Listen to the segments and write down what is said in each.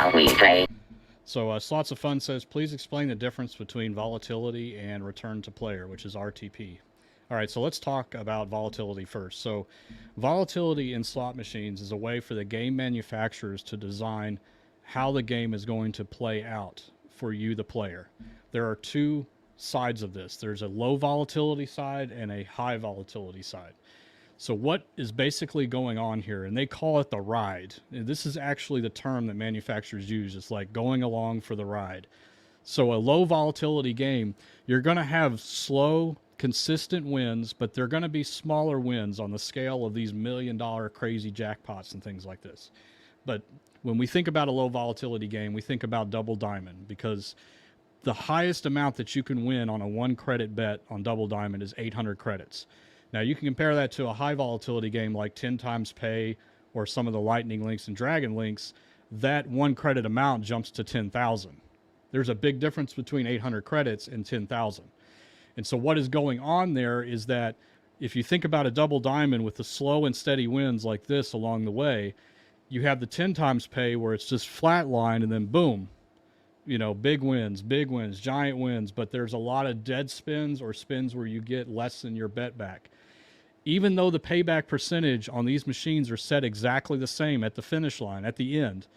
how we play. So Slots of Fun says, please explain the difference between volatility and return to player, which is RTP. All right, so let's talk about volatility first. So volatility in slot machines is a way for the game manufacturers to design how the game is going to play out for you, the player. There are two sides of this. There's a low volatility side and a high volatility side. So what is basically going on here, and they call it the ride. And this is actually the term that manufacturers use. It's like going along for the ride. So a low volatility game, you're going to have slow, consistent wins, but they're going to be smaller wins on the scale of these $1 million crazy jackpots and things like this. But when we think about a low volatility game, we think about Double Diamond, because the highest amount that you can win on a 1 credit bet on Double Diamond is 800 credits. Now you can compare that to a high volatility game like 10 times pay or some of the lightning links and dragon links. That 1 credit amount jumps to 10,000. There's a big difference between 800 credits and 10,000. And so what is going on there is that if you think about a Double Diamond with the slow and steady wins like this along the way, you have the 10 times pay where it's just flat line and then boom, you know, big wins, giant wins, but there's a lot of dead spins or spins where you get less than your bet back. Even though the payback percentage on these machines are set exactly the same at the finish line, at the end,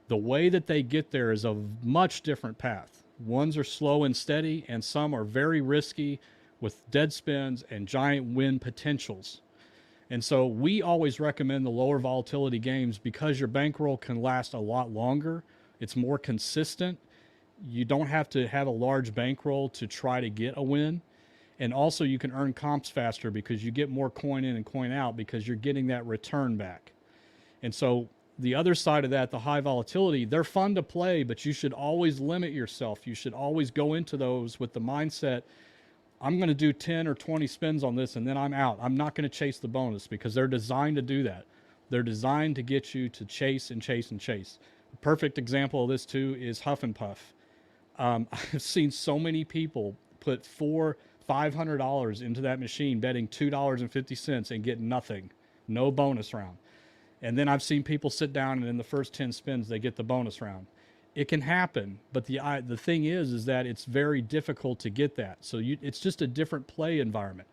the way that they get there is a much different path. Ones are slow and steady, and some are very risky with dead spins and giant win potentials. And so we always recommend the lower volatility games because your bankroll can last a lot longer. It's more consistent. You don't have to have a large bankroll to try to get a win. And also you can earn comps faster because you get more coin in and coin out because you're getting that return back. And so the other side of that, the high volatility, they're fun to play, but you should always limit yourself. You should always go into those with the mindset, I'm going to do 10 or 20 spins on this and then I'm out. I'm not going to chase the bonus, because they're designed to do that. They're designed to get you to chase and chase and chase. A perfect example of this too is Huff and Puff. I've seen so many people put $500 into that machine betting $2.50 and get nothing, no bonus round. And then I've seen people sit down and in the first 10 spins they get the bonus round. It can happen, but the thing is that it's very difficult to get that. So it's just a different play environment.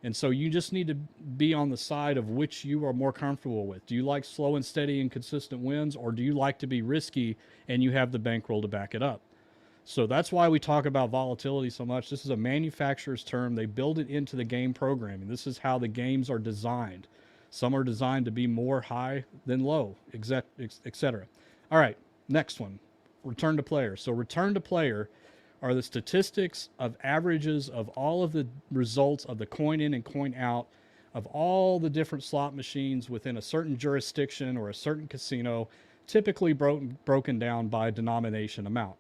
And so you just need to be on the side of which you are more comfortable with. Do you like slow and steady and consistent wins, or do you like to be risky and you have the bankroll to back it up? So that's why we talk about volatility so much. This is a manufacturer's term. They build it into the game programming. This is how the games are designed. Some are designed to be more high than low, etc. All right, next one, return to player. So return to player are the statistics of averages of all of the results of the coin in and coin out of all the different slot machines within a certain jurisdiction or a certain casino, typically broken down by denomination amount.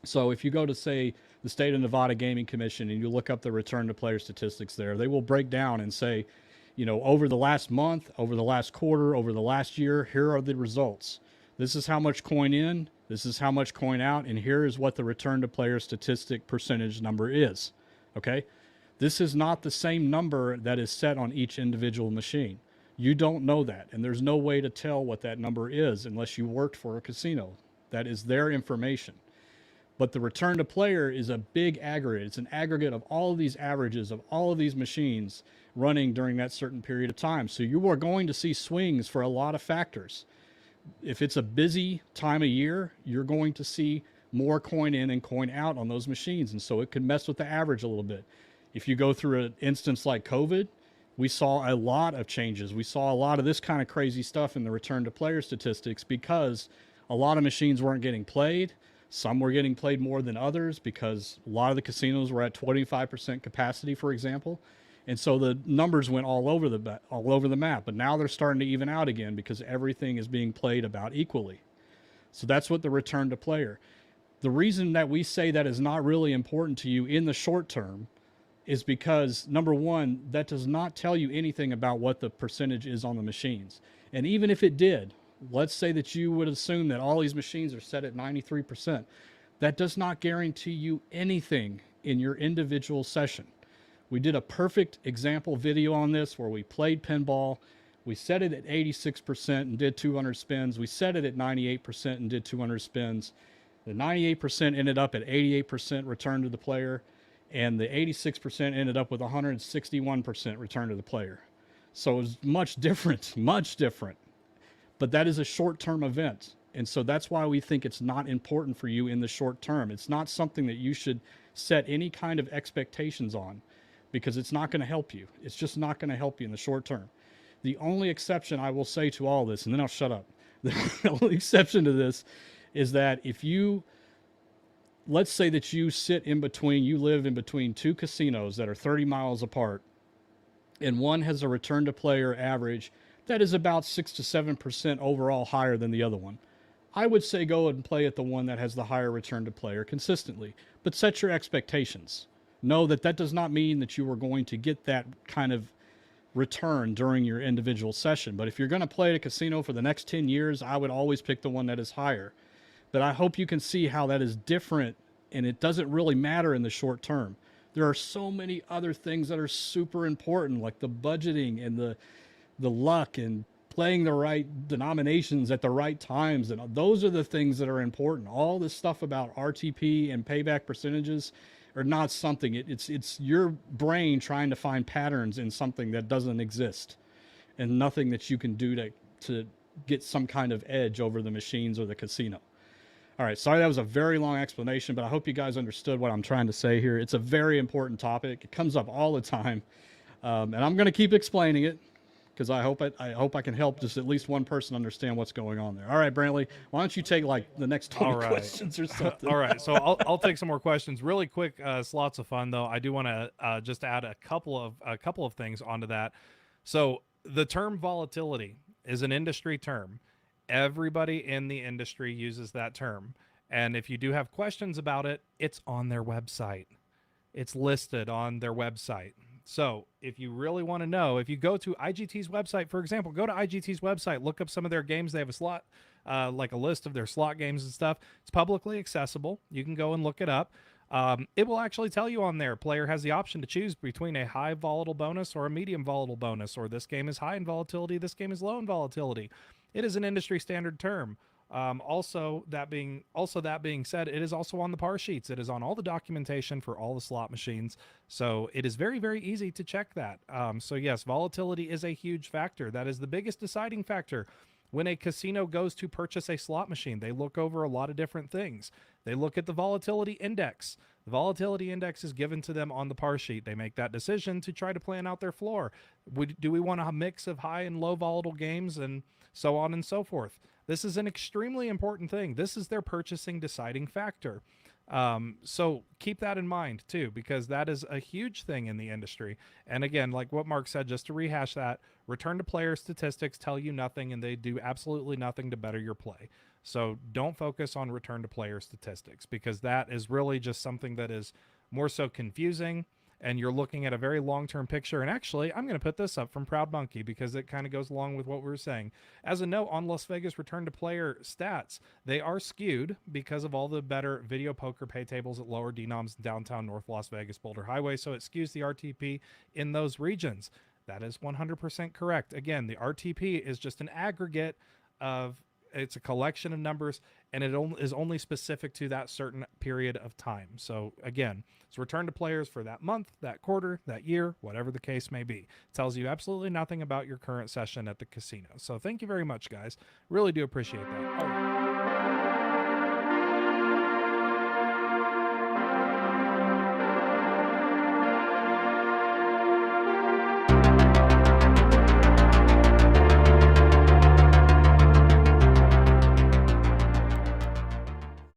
So if you go to, say, the State of Nevada Gaming Commission and you look up the return to player statistics there, they will break down and say, you know, over the last month, over the last quarter, over the last year, here are the results. This is how much coin in, this is how much coin out, and here is what the return to player statistic percentage number is. Okay? This is not the same number that is set on each individual machine. You don't know that, and there's no way to tell what that number is unless you worked for a casino. That is their information. But the return to player is a big aggregate. It's an aggregate of all of these averages of all of these machines running during that certain period of time. So you are going to see swings for a lot of factors. If it's a busy time of year, you're going to see more coin in and coin out on those machines. And so it could mess with the average a little bit. If you go through an instance like COVID, we saw a lot of changes. We saw a lot of this kind of crazy stuff in the return to player statistics because a lot of machines weren't getting played. Some were getting played more than others because a lot of the casinos were at 25% capacity, for example. And so the numbers went all over the map. But now they're starting to even out again because everything is being played about equally. So that's what the return to player. The reason that we say that is not really important to you in the short term is because, number one, that does not tell you anything about what the percentage is on the machines. And even if it did, let's say that you would assume that all these machines are set at 93%. That does not guarantee you anything in your individual session. We did a perfect example video on this where we played pinball. We set it at 86% and did 200 spins. We set it at 98% and did 200 spins. The 98% ended up at 88% return to the player, and the 86% ended up with 161% return to the player. So it was much different, much different. But that is a short-term event. And so that's why we think it's not important for you in the short term. It's not something that you should set any kind of expectations on, because it's not going to help you. It's just not going to help you in the short term. The only exception I will say to all this, and then I'll shut up. The only exception to this is that if you, let's say that you live in between two casinos that are 30 miles apart, and one has a return to player average that is about 6 to 7% overall higher than the other one, I would say go and play at the one that has the higher return to player consistently, but set your expectations. Know that that does not mean that you are going to get that kind of return during your individual session. But if you're going to play at a casino for the next 10 years, I would always pick the one that is higher. But I hope you can see how that is different, and it doesn't really matter in the short term. There are so many other things that are super important, like the budgeting and the luck and playing the right denominations at the right times. And those are the things that are important. All this stuff about RTP and payback percentages are not something. It's your brain trying to find patterns in something that doesn't exist, and nothing that you can do to get some kind of edge over the machines or the casino. All right, sorry that was a very long explanation, but I hope you guys understood what I'm trying to say here. It's a very important topic. It comes up all the time, and I'm going to keep explaining it, because I hope I can help just at least one person understand what's going on there. All right, Brantley, why don't you take like the next 20 questions or something? All right, so I'll take some more questions really quick. Slots of fun though. I do want to just add a couple of things onto that. So the term volatility is an industry term. Everybody in the industry uses that term, and if you do have questions about it, it's on their website. It's listed on their website. So if you really want to know, if you go to IGT's website, for example, go to IGT's website, look up some of their games. They have a slot, like a list of their slot games and stuff. It's publicly accessible. You can go and look it up. It will actually tell you on there, player has the option to choose between a high volatile bonus or a medium volatile bonus, or this game is high in volatility, this game is low in volatility. It is an industry standard term. Also that being said, it is also on the par sheets. It is on all the documentation for all the slot machines. So it is very, very easy to check that. So yes, volatility is a huge factor. That is the biggest deciding factor. When a casino goes to purchase a slot machine, they look over a lot of different things. They look at the volatility index. The volatility index is given to them on the par sheet. They make that decision to try to plan out their floor. Do we want a mix of high and low volatile games, and so on and so forth? This is an extremely important thing. This is their purchasing deciding factor. So keep that in mind too, because that is a huge thing in the industry. And again, like what Mark said, just to rehash that, return to player statistics tell you nothing, and they do absolutely nothing to better your play. So don't focus on return to player statistics, because that is really just something that is more so confusing, and you're looking at a very long-term picture. And actually, I'm going to put this up from Proud Monkey because it kind of goes along with what we were saying. As a note on Las Vegas return to player stats, they are skewed because of all the better video poker pay tables at lower denoms downtown North Las Vegas Boulder Highway. So it skews the RTP in those regions. That is 100% correct. Again, the RTP is just an aggregate of, it's a collection of numbers, and it is only specific to that certain period of time. So again, it's return to players for that month, that quarter, that year, whatever the case may be. It tells you absolutely nothing about your current session at the casino. So thank you very much, guys. Really do appreciate that. All right.